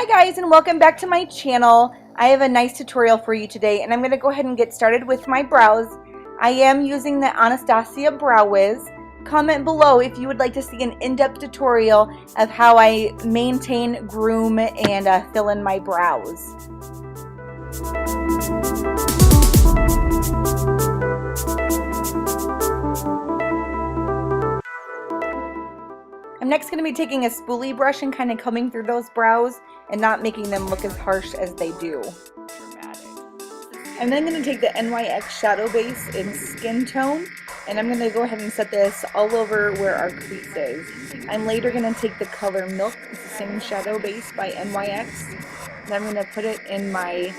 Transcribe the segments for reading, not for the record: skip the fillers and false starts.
Hi guys, and welcome back to my channel. I have a nice tutorial for you today, and I'm going to go ahead and get started with my brows. I am using the Anastasia Brow Whiz. Comment below if you would like to see an in-depth tutorial of how I maintain, groom, and fill in my brows. I'm next going to be taking a spoolie brush and kind of combing through those brows and not making them look as harsh as they do. I'm then going to take the NYX shadow base in Skin Tone, and I'm going to go ahead and set this all over where our crease is. I'm later going to take the color Milk, it's the same shadow base by NYX, and I'm going to put it in my,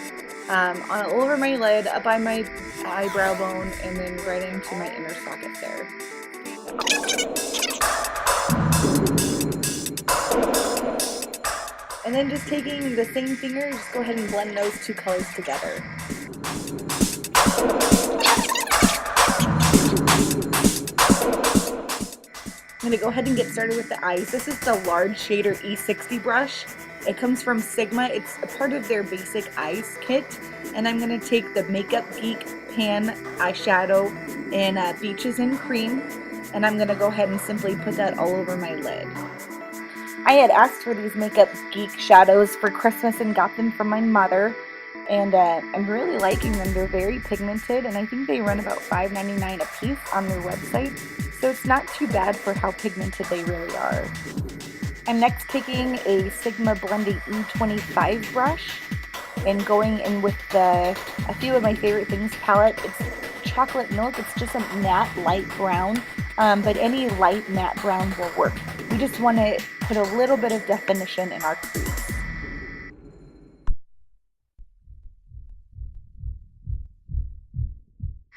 all over my lid, up by my eyebrow bone, and then right into my inner socket there. And then just taking the same finger, just go ahead and blend those two colors together. I'm going to go ahead and get started with the eyes. This is the large shader E60 brush. It comes from Sigma. It's a part of their basic eyes kit. And I'm going to take the Makeup Geek Pan eyeshadow in Beaches and Cream. And I'm going to go ahead and simply put that all over my lid. I had asked for these Makeup Geek shadows for Christmas and got them from my mother, and I'm really liking them. They're very pigmented, and I think they run about $5.99 a piece on their website, so it's not too bad for how pigmented they really are. I'm next taking a Sigma Blending E85 brush and going in with a few of my favorite things palette. It's Chocolate Milk. It's just a matte light brown, but any light matte brown will work. We just want to put a little bit of definition in our crease.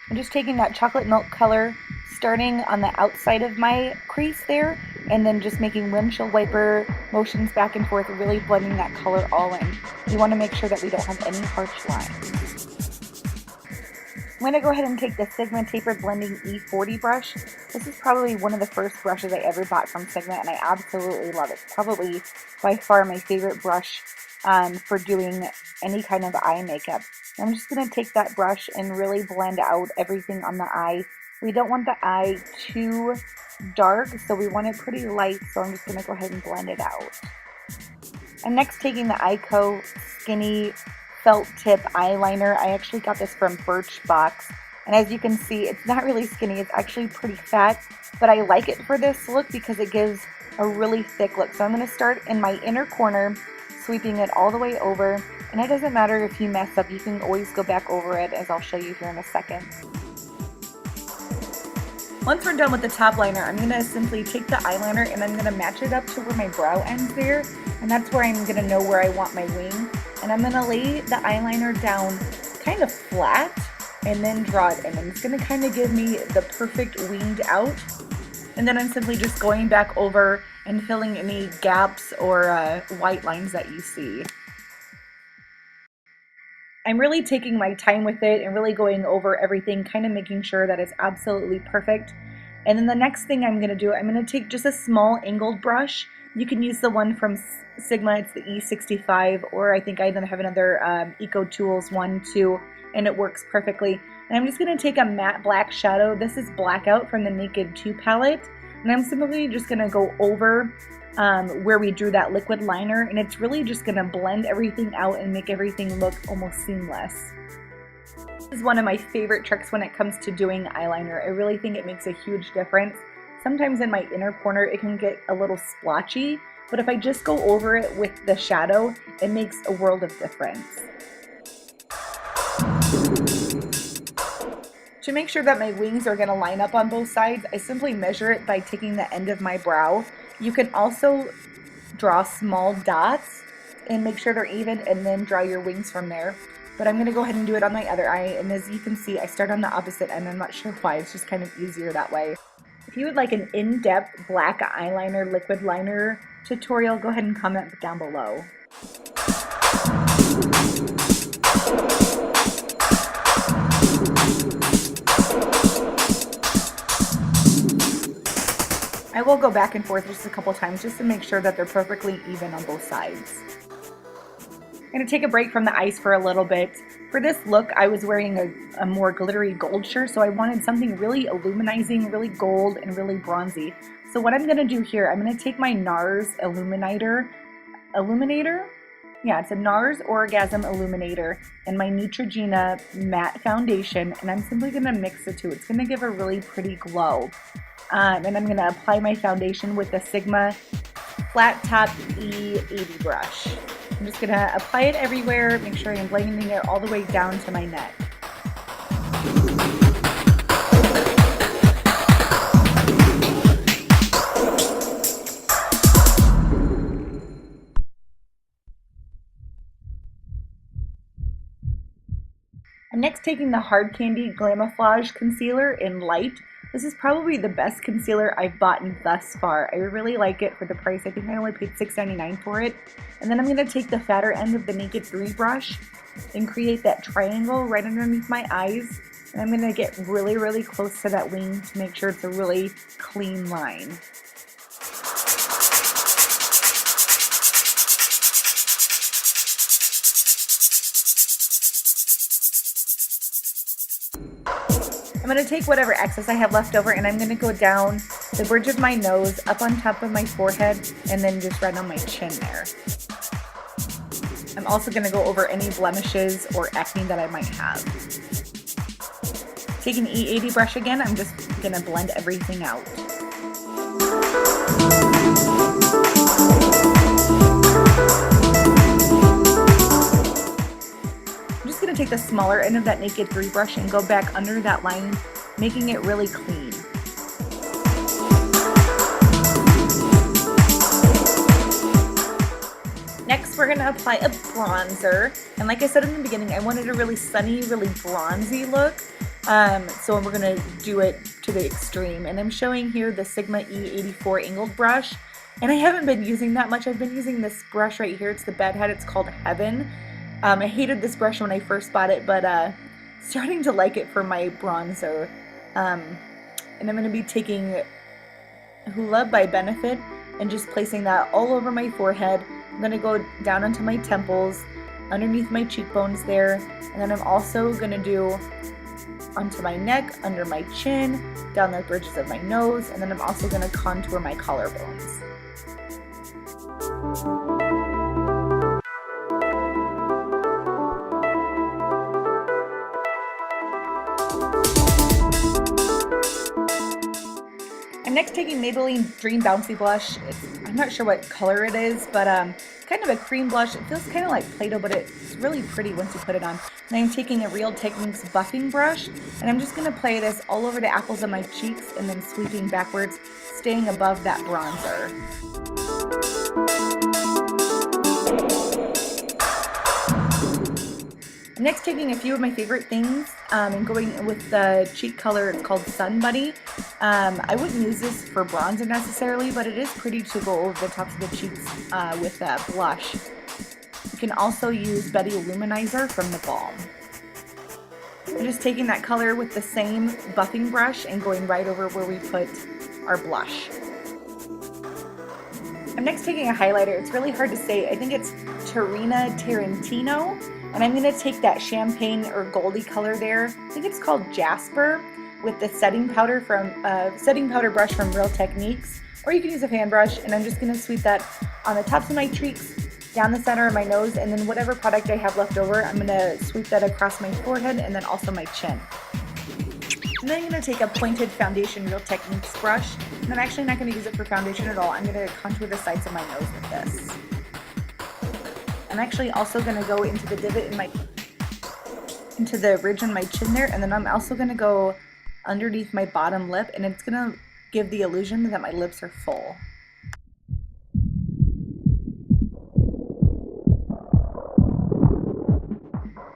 I'm just taking that chocolate milk color, starting on the outside of my crease there, and then just making windshield wiper motions back and forth, really blending that color all in. You want to make sure that we don't have any harsh lines. I'm going to go ahead and take the Sigma Tapered Blending E40 brush. This is probably one of the first brushes I ever bought from Sigma, and I absolutely love it. It's probably by far my favorite brush for doing any kind of eye makeup. I'm just going to take that brush and really blend out everything on the eye. We don't want the eye too dark, so we want it pretty light, so I'm just going to go ahead and blend it out. I'm next taking the Ico Skinny Felt Tip eyeliner. I actually got this from Birchbox, and as you can see, it's not really skinny, it's actually pretty fat, but I like it for this look because it gives a really thick look. So I'm going to start in my inner corner, sweeping it all the way over, and it doesn't matter if you mess up, you can always go back over it, as I'll show you here in a second. Once we're done with the top liner, I'm going to simply take the eyeliner and I'm going to match it up to where my brow ends there, and that's where I'm going to know where I want my wing. And I'm going to lay the eyeliner down kind of flat and then draw it in. And it's going to kind of give me the perfect winged out. And then I'm simply just going back over and filling any gaps or white lines that you see. I'm really taking my time with it and really going over everything, kind of making sure that it's absolutely perfect. And then the next thing I'm going to do, I'm going to take just a small angled brush. You can use the one from Sigma, it's the E65, or I think I even have another Eco Tools one too, and it works perfectly. And I'm just going to take a matte black shadow. This is Blackout from the Naked 2 palette, and I'm simply just going to go over where we drew that liquid liner, and it's really just going to blend everything out and make everything look almost seamless. This is one of my favorite tricks when it comes to doing eyeliner. I really think it makes a huge difference. Sometimes in my inner corner it can get a little splotchy, but if I just go over it with the shadow, it makes a world of difference. To make sure that my wings are going to line up on both sides, I simply measure it by taking the end of my brow. You can also draw small dots and make sure they're even, and then draw your wings from there. But I'm going to go ahead and do it on my other eye, and as you can see, I start on the opposite end. I'm not sure why, it's just kind of easier that way. If you would like an in-depth black eyeliner liquid liner tutorial, go ahead and comment down below. I will go back and forth just a couple times just to make sure that they're perfectly even on both sides. I'm going to take a break from the ice for a little bit. For this look, I was wearing a more glittery gold shirt, so I wanted something really illuminizing, really gold, and really bronzy. So what I'm going to do here, I'm going to take my Nars Illuminator? Yeah, it's a Nars Oragasm Illuminator and my Neutrogena matte foundation, and I'm simply going to mix the two. It's going to give a really pretty glow. And I'm going to apply my foundation with the Sigma Flat Top E80 brush. I'm just going to apply it everywhere, make sure I'm blending it all the way down to my neck. I'm next taking the Hard Candy Glamoflage Concealer in Light. This is probably the best concealer I've bought thus far. I really like it for the price. I think I only paid $6.99 for it. And then I'm going to take the fatter end of the Naked 3 brush and create that triangle right underneath my eyes. And I'm going to get really, really close to that wing to make sure it's a really clean line. I'm going to take whatever excess I have left over and I'm going to go down the bridge of my nose, up on top of my forehead, and then just right on my chin there. I'm also going to go over any blemishes or acne that I might have. Taking an E80 brush again, I'm just going to blend everything out. I'm just going to take the smaller end of that Naked 3 brush and go back under that line, making it really clean. Next, we're going to apply a bronzer. And like I said in the beginning, I wanted a really sunny, really bronzy look. So we're going to do it to the extreme. And I'm showing here the Sigma E84 angled brush. And I haven't been using that much. I've been using this brush right here. It's the Bedhead. It's called Heaven. I hated this brush when I first bought it, but starting to like it for my bronzer. And I'm going to be taking Hoola by Benefit and just placing that all over my forehead. I'm going to go down onto my temples, underneath my cheekbones there, and then I'm also going to do onto my neck, under my chin, down the bridges of my nose, and then I'm also going to contour my collarbones. I'm next taking Maybelline Dream Bouncy Blush. I'm not sure what color it is, but kind of a cream blush. It feels kind of like Play-Doh, but it's really pretty once you put it on. And I'm taking a Real Techniques buffing brush, and I'm just going to apply this all over the apples of my cheeks and then sweeping backwards, staying above that bronzer. I'm next taking a few of my favorite things and going with the cheek color. It's called Sun Buddy. I wouldn't use this for bronzer necessarily, but it is pretty to go over the tops of the cheeks with that blush. You can also use Betty Luminizer from the Balm. I'm just taking that color with the same buffing brush and going right over where we put our blush. I'm next taking a highlighter. It's really hard to say. I think it's Tarantino. And I'm going to take that champagne or goldy color there. I think it's called Jasper, with the setting powder brush from Real Techniques, or you can use a fan brush. And I'm just going to sweep that on the tops of my cheeks, down the center of my nose, and then whatever product I have left over, I'm going to sweep that across my forehead and then also my chin. And then I'm going to take a pointed foundation Real Techniques brush, and I'm actually not going to use it for foundation at all. I'm going to contour the sides of my nose with this. I'm actually also going to go into the divot into the ridge on my chin there, and then I'm also going to go underneath my bottom lip, and it's going to give the illusion that my lips are full.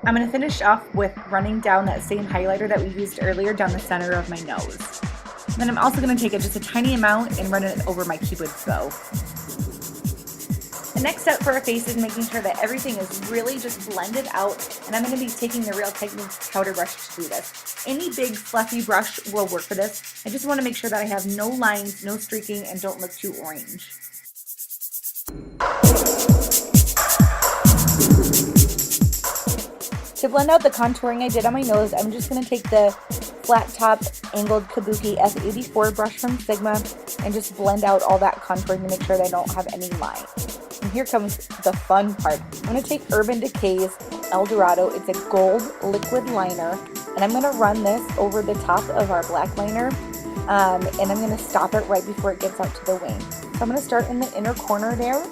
I'm going to finish off with running down that same highlighter that we used earlier down the center of my nose. And then I'm also going to take just a tiny amount and run it over my Cupid's bow. The next step for our face is making sure that everything is really just blended out, and I'm going to be taking the Real Techniques powder brush to do this. Any big fluffy brush will work for this. I just want to make sure that I have no lines, no streaking, and don't look too orange. To blend out the contouring I did on my nose, I'm just going to take the flat top angled Kabuki F84 brush from Sigma and just blend out all that contouring to make sure that I don't have any line. And here comes the fun part. I'm going to take Urban Decay's Eldorado. It's a gold liquid liner, and I'm going to run this over the top of our black liner, and I'm going to stop it right before it gets out to the wing. So I'm going to start in the inner corner there,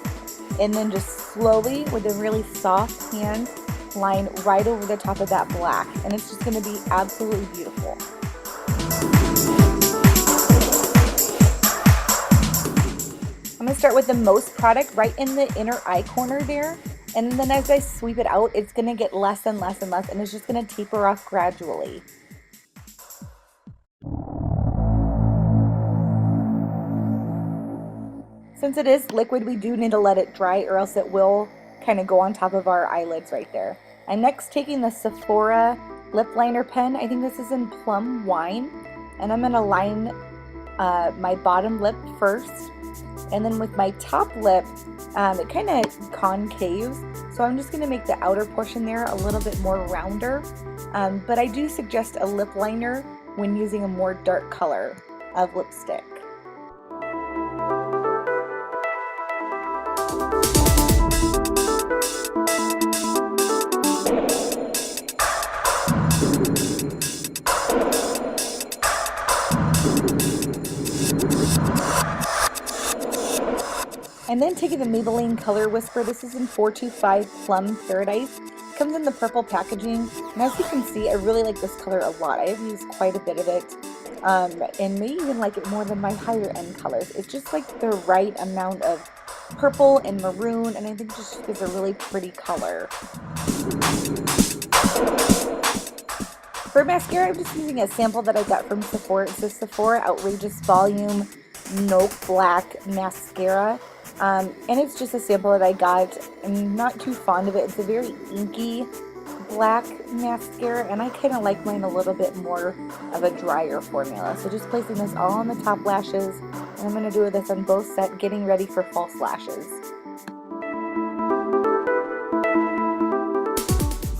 and then just slowly, with a really soft hand, line right over the top of that black, and it's just going to be absolutely beautiful. I'm going to start with the most product right in the inner eye corner there, and then as I sweep it out, it's going to get less and less and less, and it's just going to taper off gradually. Since it is liquid, we do need to let it dry, or else it will kind of go on top of our eyelids right there. I'm next taking the Sephora lip liner pen. I think this is in Plum Wine, and I'm going to line my bottom lip first, and then with my top lip, it kind of concaves, so I'm just going to make the outer portion there a little bit more rounder, but I do suggest a lip liner when using a more dark color of lipstick. And then taking the Maybelline Color Whisper, this is in 425 Plum Paradise. It comes in the purple packaging, and as you can see, I really like this color a lot. I have used quite a bit of it, and may even like it more than my higher end colors. It's just like the right amount of purple and maroon, and I think it just gives a really pretty color. For mascara, I'm just using a sample that I got from Sephora. It's the Sephora Outrageous Volume Nolc Black Mascara. And it's just a sample that I got. I'm not too fond of it. It's a very inky black mascara, and I kind of like mine a little bit more of a drier formula. So just placing this all on the top lashes, and I'm going to do this on both sets, getting ready for false lashes.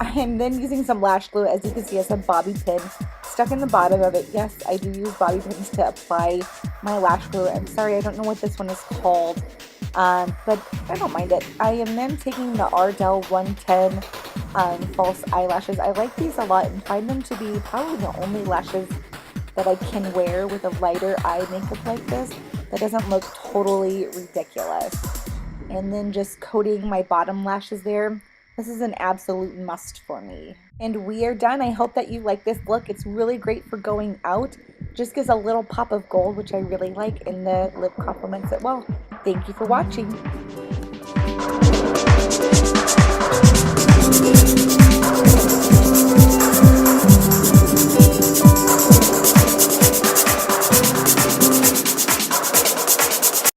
I am then using some lash glue. As you can see, I have a bobby pin stuck in the bottom of it. Yes, I do use bobby pins to apply my lash glue. I'm sorry, I don't know what this one is called, but I don't mind it. I am then taking the Ardell 110 false eyelashes. I like these a lot and find them to be probably the only lashes that I can wear with a lighter eye makeup like this that doesn't look totally ridiculous. And then just coating my bottom lashes there. This is an absolute must for me. And we are done. I hope that you like this look. It's really great for going out. Just gives a little pop of gold, which I really like, and the lip complements it well. Thank you for watching.